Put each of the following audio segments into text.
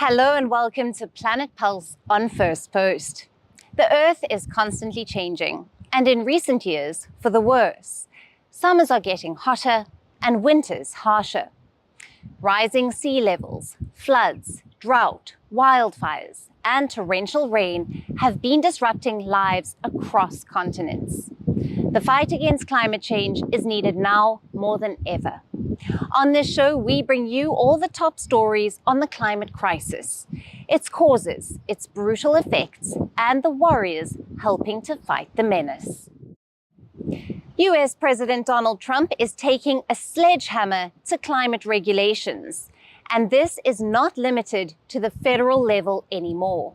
Hello and welcome to Planet Pulse on Firstpost. The Earth is constantly changing, and in recent years, for the worse. Summers are getting hotter and winters harsher. Rising sea levels, floods, drought, wildfires, and torrential rain have been disrupting lives across continents. The fight against climate change is needed now more than ever. On this show, we bring you all the top stories on the climate crisis, its causes, its brutal effects, and the warriors helping to fight the menace. US President Donald Trump is taking a sledgehammer to climate regulations, and this is not limited to the federal level anymore.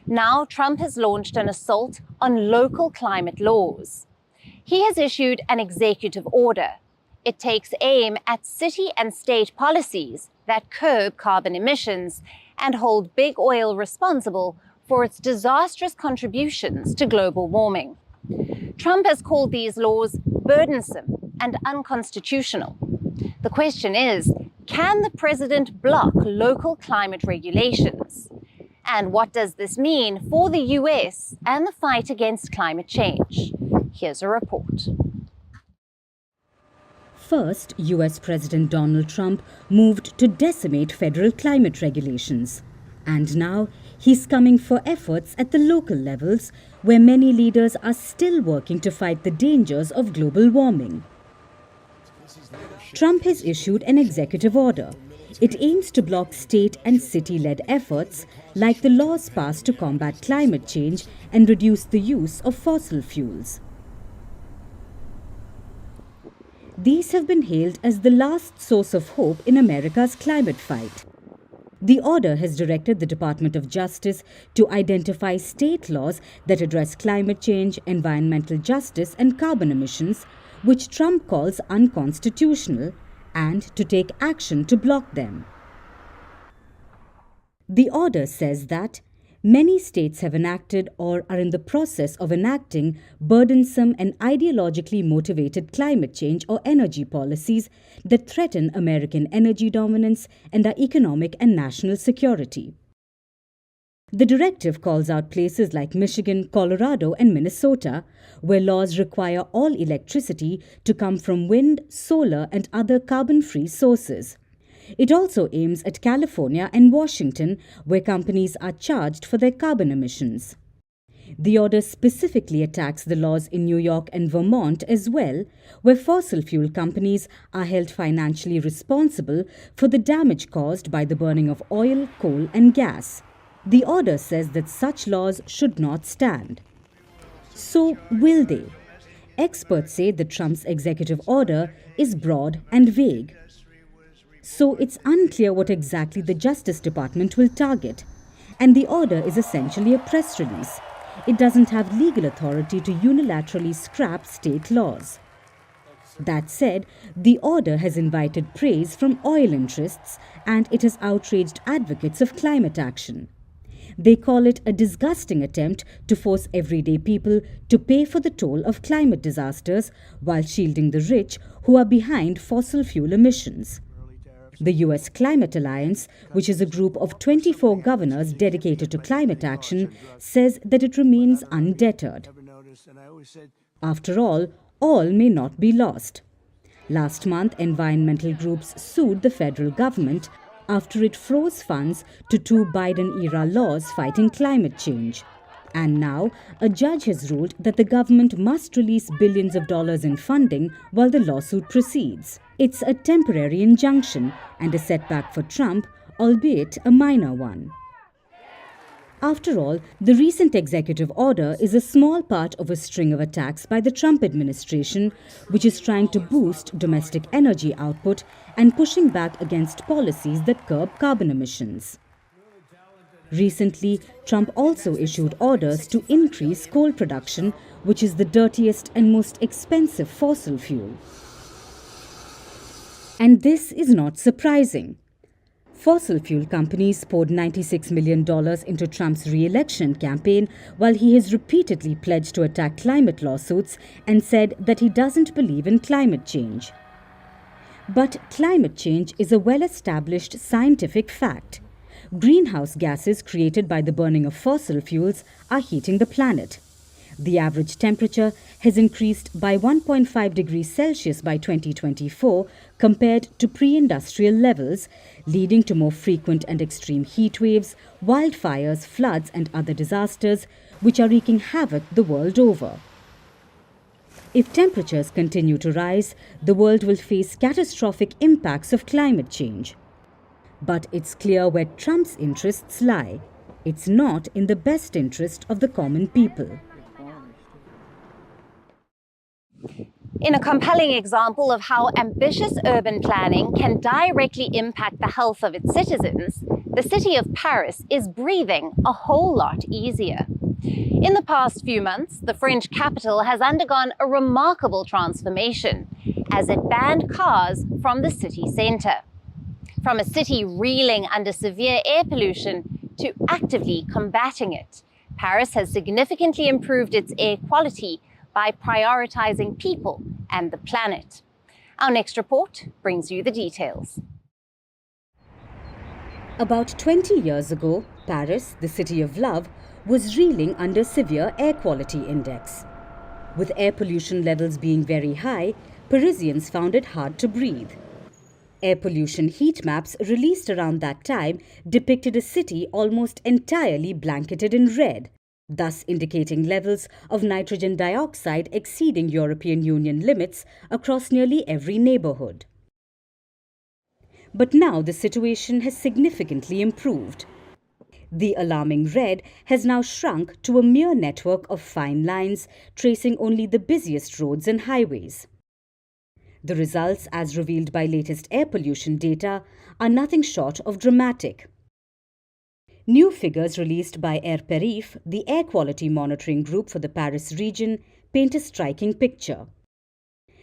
Now, Trump has launched an assault on local climate laws. He has issued an executive order. It takes aim at city and state policies that curb carbon emissions and hold big oil responsible for its disastrous contributions to global warming. Trump has called these laws burdensome and unconstitutional. The question is, can the president block local climate regulations? And what does this mean for the US and the fight against climate change? Here's a report. First, US President Donald Trump moved to decimate federal climate regulations. And now, he's coming for efforts at the local levels, where many leaders are still working to fight the dangers of global warming. Trump has issued an executive order. It aims to block state and city-led efforts, like the laws passed to combat climate change and reduce the use of fossil fuels. These have been hailed as the last source of hope in America's climate fight. The order has directed the Department of Justice to identify state laws that address climate change, environmental justice, and carbon emissions, which Trump calls unconstitutional, and to take action to block them. The order says that many states have enacted or are in the process of enacting burdensome and ideologically motivated climate change or energy policies that threaten American energy dominance and our economic and national security. The directive calls out places like Michigan, Colorado, and Minnesota, where laws require all electricity to come from wind, solar, and other carbon-free sources. It also aims at California and Washington, where companies are charged for their carbon emissions. The order specifically attacks the laws in New York and Vermont as well, where fossil fuel companies are held financially responsible for the damage caused by the burning of oil, coal, and gas. The order says that such laws should not stand. So, will they? Experts say that Trump's executive order is broad and vague. So it's unclear what exactly the Justice Department will target. And the order is essentially a press release. It doesn't have legal authority to unilaterally scrap state laws. That said, the order has invited praise from oil interests, and it has outraged advocates of climate action. They call it a disgusting attempt to force everyday people to pay for the toll of climate disasters while shielding the rich who are behind fossil fuel emissions. The US Climate Alliance, which is a group of 24 governors dedicated to climate action, says that it remains undeterred. After all may not be lost. Last month, environmental groups sued the federal government after it froze funds to two Biden-era laws fighting climate change. And now, a judge has ruled that the government must release billions of dollars in funding while the lawsuit proceeds. It's a temporary injunction and a setback for Trump, albeit a minor one. After all, the recent executive order is a small part of a string of attacks by the Trump administration, which is trying to boost domestic energy output and pushing back against policies that curb carbon emissions. Recently, Trump also issued orders to increase coal production, which is the dirtiest and most expensive fossil fuel. And this is not surprising. Fossil fuel companies poured $96 million into Trump's re-election campaign, while he has repeatedly pledged to attack climate lawsuits and said that he doesn't believe in climate change. But climate change is a well-established scientific fact. greenhouse gases created by the burning of fossil fuels are heating the planet. The average temperature has increased by 1.5 degrees Celsius by 2024 compared to pre-industrial levels, leading to more frequent and extreme heat waves, wildfires, floods and other disasters, which are wreaking havoc the world over. If temperatures continue to rise, the world will face catastrophic impacts of climate change. But it's clear where Trump's interests lie. It's not in the best interest of the common people. In a compelling example of how ambitious urban planning can directly impact the health of its citizens, the city of Paris is breathing a whole lot easier. In the past few months, the French capital has undergone a remarkable transformation as it banned cars from the city centre. From a city reeling under severe air pollution to actively combating it, Paris has significantly improved its air quality by prioritising people and the planet. Our next report brings you the details. About 20 years ago, Paris, the city of love, was reeling under severe air quality index. With air pollution levels being very high, Parisians found it hard to breathe. Air pollution heat maps released around that time depicted a city almost entirely blanketed in red, thus indicating levels of nitrogen dioxide exceeding European Union limits across nearly every neighbourhood. But now the situation has significantly improved. The alarming red has now shrunk to a mere network of fine lines tracing only the busiest roads and highways. The results, as revealed by latest air pollution data, are nothing short of dramatic. New figures released by Airparif, the air quality monitoring group for the Paris region, paint a striking picture.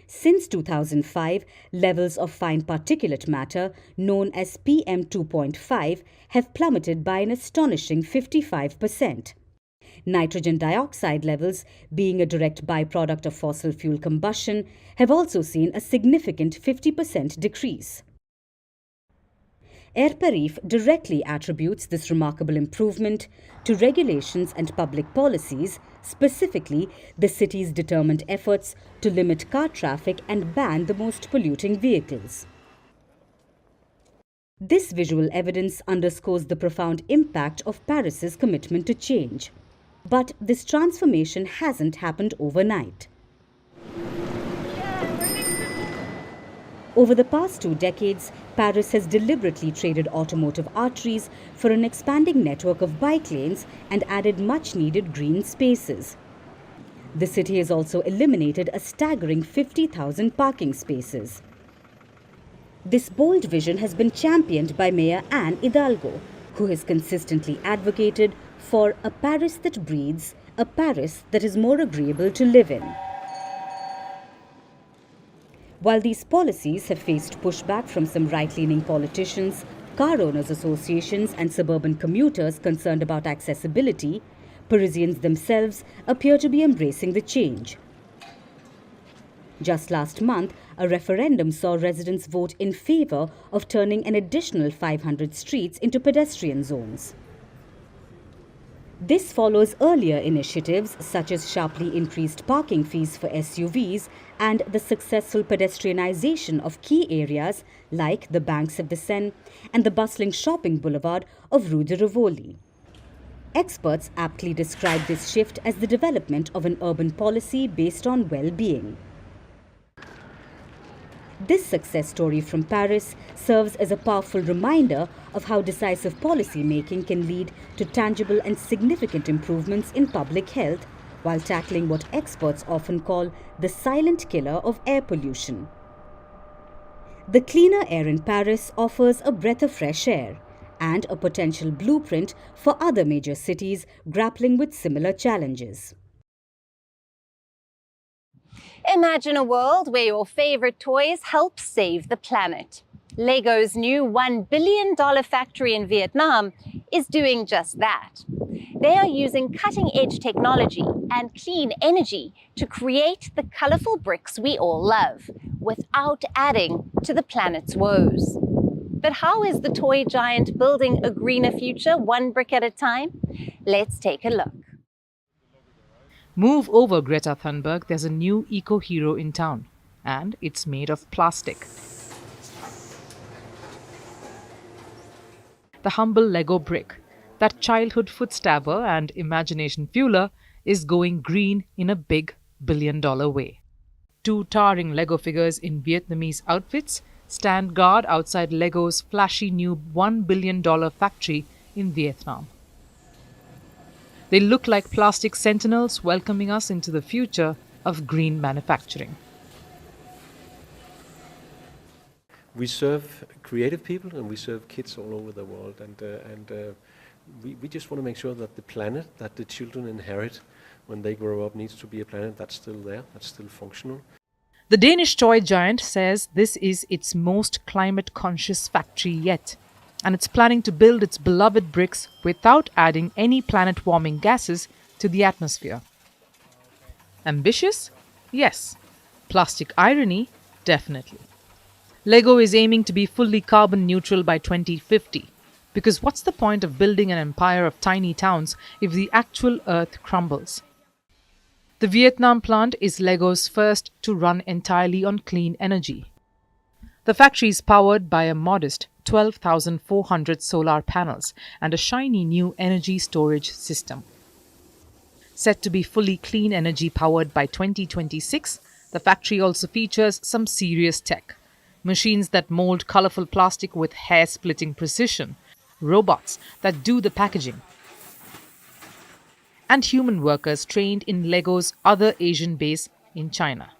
Since 2005, levels of fine particulate matter, known as PM2.5, have plummeted by an astonishing 55%. Nitrogen dioxide levels, being a direct byproduct of fossil fuel combustion, have also seen a significant 50% decrease. Airparif directly attributes this remarkable improvement to regulations and public policies, specifically the city's determined efforts to limit car traffic and ban the most polluting vehicles. This visual evidence underscores the profound impact of Paris's commitment to change. But this transformation hasn't happened overnight. Over the past 2 decades, Paris has deliberately traded automotive arteries for an expanding network of bike lanes and added much-needed green spaces. The city has also eliminated a staggering 50,000 parking spaces. This bold vision has been championed by Mayor Anne Hidalgo, who has consistently advocated for a Paris that breathes, a Paris that is more agreeable to live in. While these policies have faced pushback from some right-leaning politicians, car owners associations and suburban commuters concerned about accessibility, Parisians themselves appear to be embracing the change. Just last month, a referendum saw residents vote in favour of turning an additional 500 streets into pedestrian zones. This follows earlier initiatives such as sharply increased parking fees for SUVs and the successful pedestrianisation of key areas like the banks of the Seine and the bustling shopping boulevard of Rue de Rivoli. Experts aptly describe this shift as the development of an urban policy based on well-being. This success story from Paris serves as a powerful reminder of how decisive policy making can lead to tangible and significant improvements in public health while tackling what experts often call the silent killer of air pollution. The cleaner air in Paris offers a breath of fresh air and a potential blueprint for other major cities grappling with similar challenges. Imagine a world where your favorite toys help save the planet. Lego's new $1 billion factory in Vietnam is doing just that. They are using cutting-edge technology and clean energy to create the colorful bricks we all love, without adding to the planet's woes. But how is the toy giant building a greener future, one brick at a time? Let's take a look. Move over, Greta Thunberg. There's a new eco-hero in town, and it's made of plastic. The humble Lego brick, that childhood footstabber and imagination fueler, is going green in a big billion-dollar way. Two towering Lego figures in Vietnamese outfits stand guard outside Lego's flashy new $1 billion factory in Vietnam. They look like plastic sentinels welcoming us into the future of green manufacturing. We serve creative people and we serve kids all over the world, and we just want to make sure that the planet that the children inherit when they grow up needs to be a planet that's still there, that's still functional. The Danish toy giant says this is its most climate-conscious factory yet, and it's planning to build its beloved bricks without adding any planet-warming gases to the atmosphere. Ambitious? Yes. Plastic irony? Definitely. Lego is aiming to be fully carbon neutral by 2050. Because what's the point of building an empire of tiny towns if the actual Earth crumbles? The Vietnam plant is Lego's first to run entirely on clean energy. The factory is powered by a modest 12,400 solar panels and a shiny new energy storage system. Set to be fully clean energy powered by 2026, the factory also features some serious tech. Machines that mold colorful plastic with hair-splitting precision, robots that do the packaging, and human workers trained in Lego's other Asian base in China.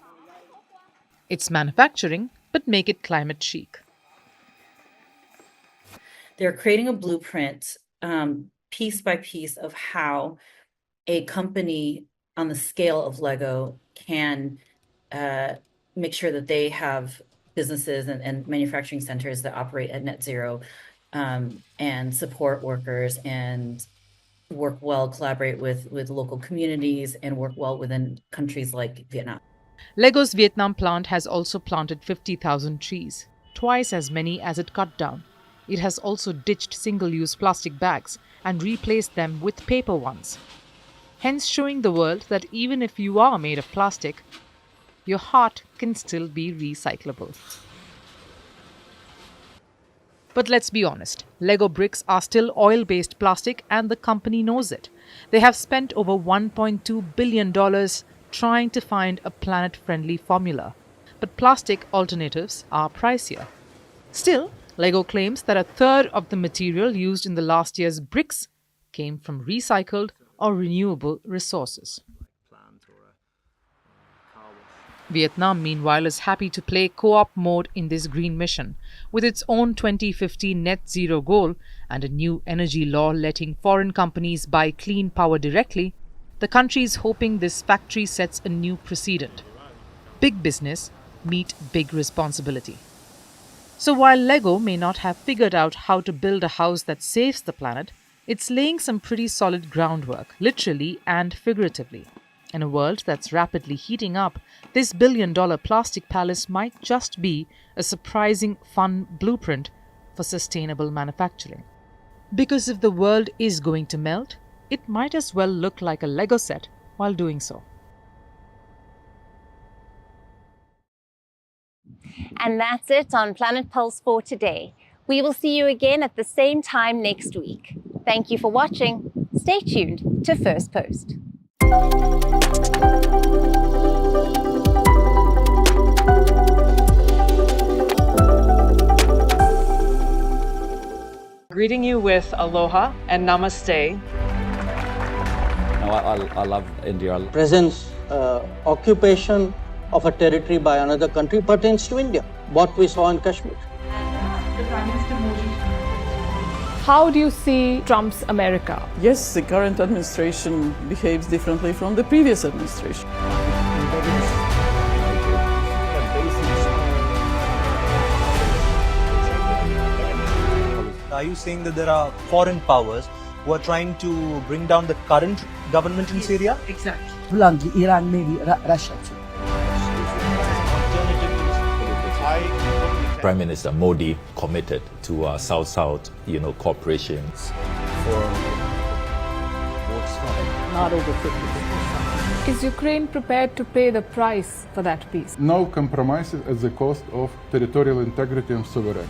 It's manufacturing, but make it climate chic. They're creating a blueprint piece by piece of how a company on the scale of Lego can make sure that they have businesses and manufacturing centers that operate at net zero and support workers and work well, collaborate with local communities and work well within countries like Vietnam. Lego's Vietnam plant has also planted 50,000 trees, twice as many as it cut down. It has also ditched single-use plastic bags and replaced them with paper ones, hence showing the world that even if you are made of plastic, your heart can still be recyclable. But let's be honest, Lego bricks are still oil-based plastic and the company knows it. They have spent over $1.2 billion trying to find a planet-friendly formula. But plastic alternatives are pricier. Still, Lego claims that a third of the material used in the last year's bricks came from recycled or renewable resources. Vietnam, meanwhile, is happy to play co-op mode in this green mission. With its own 2050 net zero goal and a new energy law letting foreign companies buy clean power directly, the country is hoping this factory sets a new precedent. Big business meet big responsibility. So while Lego may not have figured out how to build a house that saves the planet, it's laying some pretty solid groundwork, literally and figuratively. In a world that's rapidly heating up, this billion-dollar plastic palace might just be a surprising, fun blueprint for sustainable manufacturing. Because if the world is going to melt, it might as well look like a Lego set while doing so. And that's it on Planet Pulse for today. We will see you again at the same time next week. Thank you for watching. Stay tuned to Firstpost. Greeting you with aloha and namaste. I love India. Presence, occupation of a territory by another country pertains to India, what we saw in Kashmir. How do you see Trump's America? Yes, the current administration behaves differently from the previous administration. Are you saying that there are foreign powers who are trying to bring down the current government in Syria? Exactly. Bluntly, Iran, maybe Russia too. Alternative Prime Minister Modi committed to South-South, cooperation. Not over 50%. Is Ukraine prepared to pay the price for that peace? No compromises at the cost of territorial integrity and sovereignty.